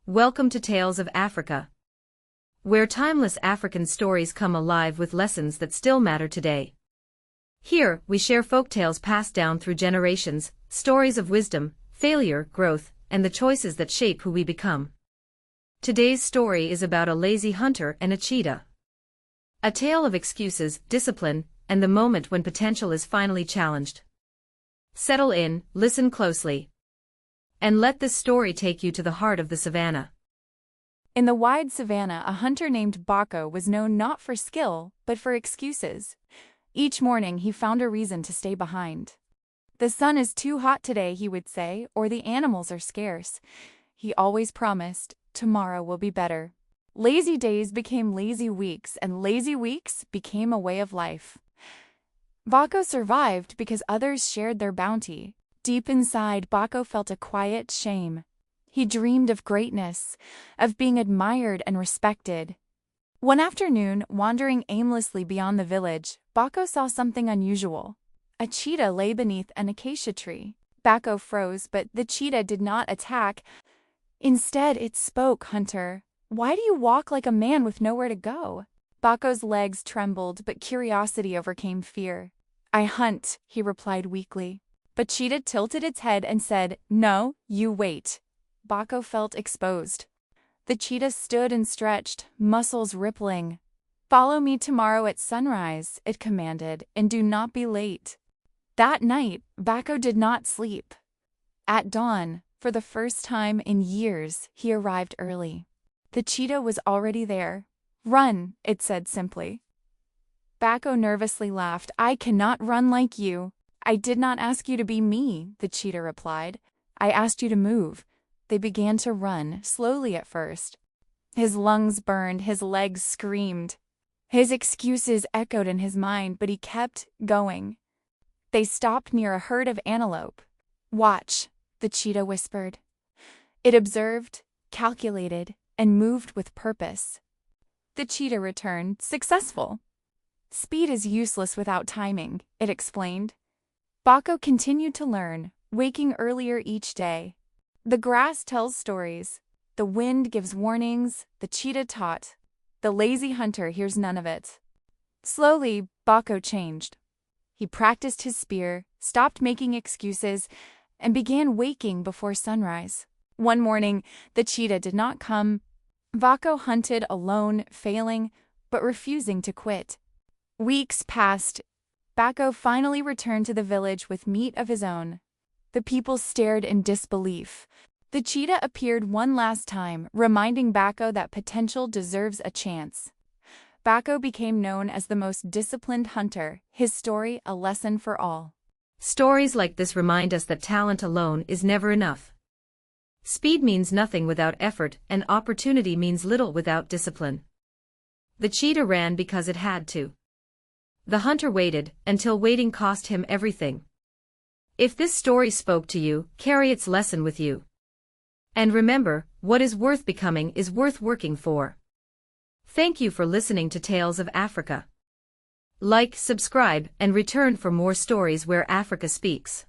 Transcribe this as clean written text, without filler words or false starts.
Welcome to Tales of Africa, where timeless African stories come alive with lessons that still matter today. Here, we share folk tales passed down through generations, stories of wisdom, failure, growth, and the choices that shape who we become. Today's story is about a lazy hunter and a cheetah. A tale of excuses, discipline, and the moment when potential is finally challenged. Settle in, listen closely, and let this story take you to the heart of the savannah. In the wide savannah, a hunter named Bako was known not for skill, but for excuses. Each morning he found a reason to stay behind. "The sun is too hot today," he would say, "or the animals are scarce." He always promised, "Tomorrow will be better." Lazy days became lazy weeks, and lazy weeks became a way of life. Bako survived because others shared their bounty. Deep inside, Bako felt a quiet shame. He dreamed of greatness, of being admired and respected. One afternoon, wandering aimlessly beyond the village, Bako saw something unusual. A cheetah lay beneath an acacia tree. Bako froze, but the cheetah did not attack. Instead, it spoke, "Hunter, why do you walk like a man with nowhere to go?" Bako's legs trembled, but curiosity overcame fear. "I hunt," he replied weakly. But Cheetah tilted its head and said, "No, you wait." Bako felt exposed. The cheetah stood and stretched, muscles rippling. "Follow me tomorrow at sunrise," it commanded, "and do not be late." That night, Bako did not sleep. At dawn, for the first time in years, he arrived early. The cheetah was already there. "Run," it said simply. Bako nervously laughed. "I cannot run like you." "I did not ask you to be me," the cheetah replied. "I asked you to move." They began to run, slowly at first. His lungs burned, his legs screamed. His excuses echoed in his mind, but he kept going. They stopped near a herd of antelope. "Watch," the cheetah whispered. It observed, calculated, and moved with purpose. The cheetah returned, successful. "Speed is useless without timing," it explained. Bako continued to learn, waking earlier each day. The grass tells stories. The wind gives warnings, the cheetah taught. The lazy hunter hears none of it. Slowly, Bako changed. He practiced his spear, stopped making excuses, and began waking before sunrise. One morning, the cheetah did not come. Bako hunted alone, failing, but refusing to quit. Weeks passed. Bako finally returned to the village with meat of his own. The people stared in disbelief. The cheetah appeared one last time, reminding Bako that potential deserves a chance. Bako became known as the most disciplined hunter, his story a lesson for all. Stories like this remind us that talent alone is never enough. Speed means nothing without effort, and opportunity means little without discipline. The cheetah ran because it had to. The hunter waited, until waiting cost him everything. If this story spoke to you, carry its lesson with you. And remember, what is worth becoming is worth working for. Thank you for listening to Tales of Africa. Like, subscribe, and return for more stories where Africa speaks.